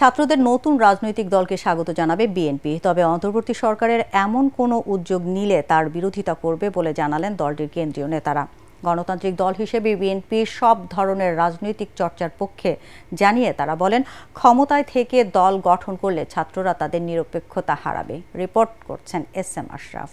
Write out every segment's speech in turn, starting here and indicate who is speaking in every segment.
Speaker 1: ছাত্রদের নতুন রাজনৈতিক দলকে স্বাগত জানাবে বিএনপি, তবে অন্তর্বর্তী সরকারের এমন কোনো উদ্যোগ নিলে তার বিরোধিতা করবে বলে জানালেন দলটির কেন্দ্রীয় নেতারা। গণতান্ত্রিক দল হিসেবে বিএনপি সব ধরনের রাজনৈতিক চর্চার পক্ষে জানিয়ে তারা বলেন, ক্ষমতায় থেকে দল গঠন করলে ছাত্ররা তাদের নিরপেক্ষতা হারাবে। রিপোর্ট করছেন SM আশরাফ।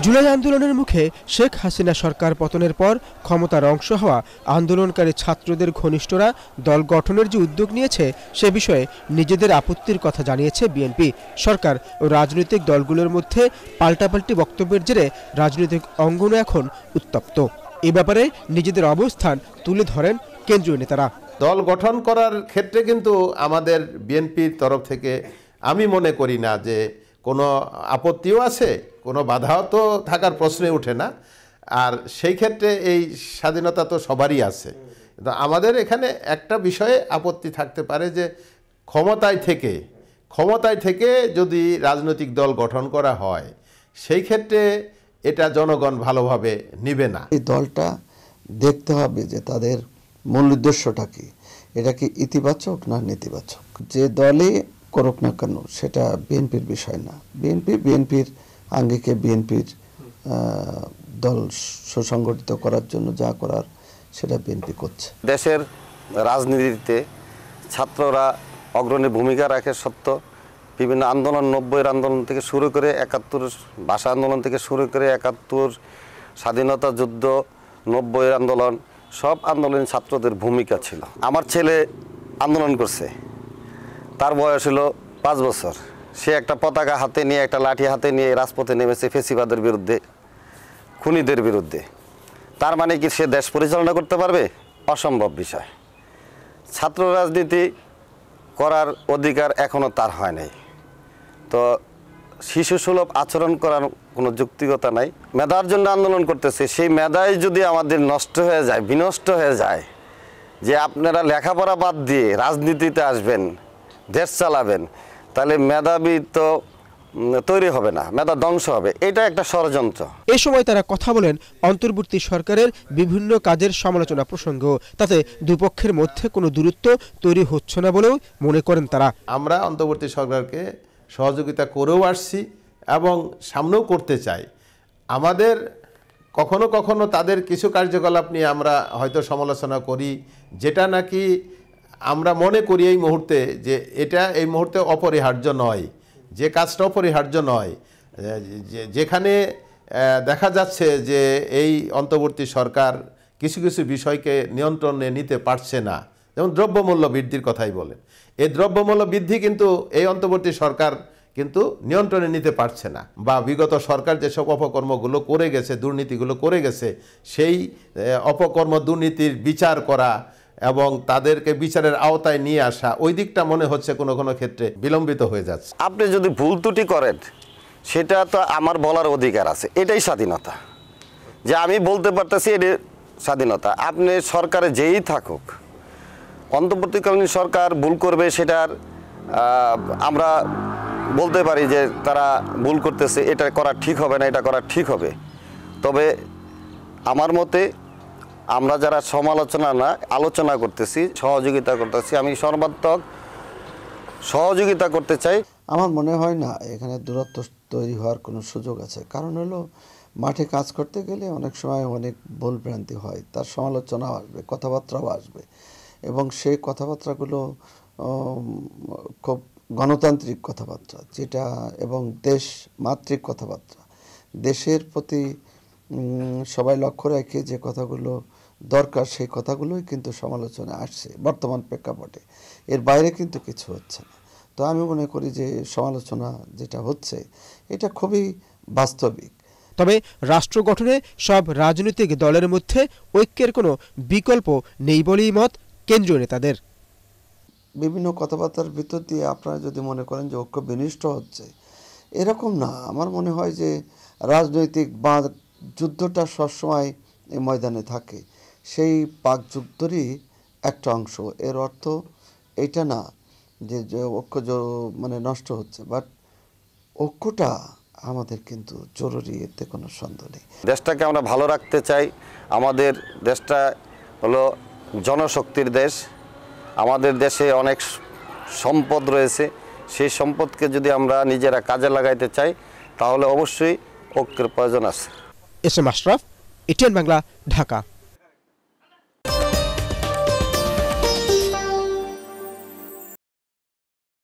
Speaker 2: জুলাই আন্দোলনের মুখে শেখ হাসিনা সরকার পতনের পর ক্ষমতার অংশ হওয়া আন্দোলনকারী ছাত্রদের ঘনিষ্ঠরা দল গঠনের যে উদ্যোগ নিয়েছে সে বিষয়ে নিজেদের আপত্তির কথা জানিয়েছে বিএনপি। সরকার ও রাজনৈতিক দলগুলোর মধ্যে পাল্টাপাল্টি বক্তব্যের জেরে রাজনৈতিক অঙ্গনও এখন উত্তপ্ত। এ ব্যাপারে নিজেদের অবস্থান তুলে ধরেন কেন্দ্রীয় নেতারা।
Speaker 3: দল গঠন করার ক্ষেত্রে কিন্তু আমাদের বিএনপির তরফ থেকে আমি মনে করি না যে কোনো আপত্তিও আছে, কোনো বাধাও তো থাকার প্রশ্নে ওঠে না। আর সেই ক্ষেত্রে এই স্বাধীনতা তো সবারই আছে। কিন্তু আমাদের এখানে একটা বিষয়ে আপত্তি থাকতে পারে যে ক্ষমতায় থেকে যদি রাজনৈতিক দল গঠন করা হয় সেই ক্ষেত্রে এটা জনগণ ভালোভাবে নিবে না।
Speaker 4: এই দলটা দেখতে হবে যে তাদের মূল উদ্দেশ্যটা কি, এটা কি ইতিবাচক না নেতিবাচক। যে দলে করুক না কেন সেটা বিএনপির বিষয় না। বিএনপির আঙ্গিকে বিএনপির দল সুসংগঠিত করার জন্য যা করার সেটা বিএনপি করছে।
Speaker 5: দেশের রাজনীতিতে ছাত্ররা অগ্রণী ভূমিকা রাখে সত্য। বিভিন্ন আন্দোলন, 90-এর আন্দোলন থেকে শুরু করে 71 ভাষা আন্দোলন থেকে শুরু করে 71 স্বাধীনতা যুদ্ধ, 90-এর আন্দোলন, সব আন্দোলনে ছাত্রদের ভূমিকা ছিল। আমার ছেলে আন্দোলন করছে, তার বয়স হলো 5 বছর। সে একটা পতাকা হাতে নিয়ে, একটা লাঠি হাতে নিয়ে রাজপথে নেমেছে ফেসিবাদের বিরুদ্ধে, খুনিদের বিরুদ্ধে। তার মানে কি সে দেশ পরিচালনা করতে পারবে? অসম্ভব বিষয়। ছাত্র রাজনীতি করার অধিকার এখনও তার হয় নাই। তো শিশুসুলভ আচরণ করার কোনো যৌক্তিকতা নাই। মেধার জন্য আন্দোলন করতেছে, সেই মেধাই যদি আমাদের নষ্ট হয়ে যায়, বিনষ্ট হয়ে যায়, যে আপনারা লেখাপড়া বাদ দিয়ে রাজনীতিতে আসবেন, দেশ চালাবেন, তাহলে মেধাবী তো তৈরি হবে না, মেধা ধ্বংস হবে। এটা একটা ষড়যন্ত্র।
Speaker 2: এ সময় তারা কথা বলেন অন্তর্বর্তী সরকারের বিভিন্ন কাজের সমালোচনা প্রসঙ্গ। তাতে দুপক্ষের মধ্যে কোনো দূরত্ব তৈরি হচ্ছে না বলেও মনে করেন তারা।
Speaker 3: আমরা অন্তর্বর্তী সরকারকে সহযোগিতা করেও আসছি এবং সামনেও করতে চাই। আমাদের কখনো কখনো তাদের কিছু কার্যকলাপ নিয়ে আমরা হয়তো সমালোচনা করি, যেটা নাকি আমরা মনে করি এই মুহূর্তে যে এটা এই মুহূর্তে অপরিহার্য নয়, যে কাজটা অপরিহার্য নয়, যেখানে দেখা যাচ্ছে যে এই অন্তর্বর্তী সরকার কিছু কিছু বিষয়কে নিয়ন্ত্রণে নিতে পারছে না। যেমন দ্রব্যমূল্য বৃদ্ধির কথাই বলেন, এই দ্রব্যমূল্য বৃদ্ধি কিন্তু এই অন্তর্বর্তী সরকার কিন্তু নিয়ন্ত্রণে নিতে পারছে না, বা বিগত সরকার যেসব অপকর্মগুলো করে গেছে, দুর্নীতিগুলো করে গেছে, সেই অপকর্ম দুর্নীতির বিচার করা এবং তাদেরকে বিচারের আওতায় নিয়ে আসা, ওই দিকটা মনে হচ্ছে কোনো কোনো ক্ষেত্রে বিলম্বিত হয়ে যাচ্ছে।
Speaker 5: আপনি যদি ভুল ত্রুটি করেন সেটা তো আমার বলার অধিকার আছে, এটাই স্বাধীনতা। যে আমি বলতে পারতেছি এটা স্বাধীনতা। আপনি সরকারে যেই থাকুক, অন্তর্বর্তীকালীন সরকার ভুল করবে, সেটার আমরা বলতে পারি যে তারা ভুল করতেছে, এটা করা ঠিক হবে না, এটা করা ঠিক হবে। তবে আমার মতে আমরা যারা সমালোচনা না আলোচনা করতেছি, সহযোগিতা করতেছি, আমি সর্বাত্মক সহযোগিতা করতে চাই।
Speaker 4: আমার মনে হয় না এখানে দূরত্ব তৈরি হওয়ার কোনো সুযোগ আছে। কারণ হলো মাঠে কাজ করতে গেলে অনেক সময় অনেক ভুল ভ্রান্তি হয়, তার সমালোচনাও আসবে, কথাবার্তাও আসবে, এবং সেই কথাবার্তাগুলো খুব গণতান্ত্রিক কথাবার্তা যেটা, এবং দেশ মাতৃক কথাবার্তা, দেশের প্রতি সবাই লক্ষ্য রেখে যে কথাগুলো দরকার সেই কথাগুলোই কিন্তু সমালোচনা আসছে বর্তমান প্রেক্ষাপটে। এর বাইরে কিন্তু কিছু হচ্ছে না। তো আমি মনে করি যে সমালোচনা যেটা হচ্ছে এটা খুবই বাস্তবিক।
Speaker 2: তবে রাষ্ট্র গঠনে সব রাজনৈতিক দলের মধ্যে ঐক্যের কোনো বিকল্প নেই বলেই মত কেন্দ্রীয় নেতাদের।
Speaker 4: বিভিন্ন কথাবার্তার ভিতর দিয়ে আপনারা যদি মনে করেন যে ঐক্য বিনষ্ট হচ্ছে, এরকম না। আমার মনে হয় যে রাজনৈতিক বা যুদ্ধটা সবসময় এই ময়দানে থাকে, সেই পাক যুদ্ধেরই একটা অংশ। এর অর্থ এটা না যে ঐক্য মানে নষ্ট হচ্ছে, বাট ঐক্যটা আমাদের কিন্তু জরুরি, এতে কোনো সন্দেহ নেই।
Speaker 5: দেশটাকে আমরা ভালো রাখতে চাই। আমাদের দেশটা হলো জনশক্তির দেশ। আমাদের দেশে অনেক সম্পদ রয়েছে, সেই সম্পদকে যদি আমরা নিজেরা কাজে লাগাইতে চাই তাহলে অবশ্যই ঐক্যের প্রয়োজন আছে।
Speaker 2: S M Ashraf, ATN Bangla, Dhaka.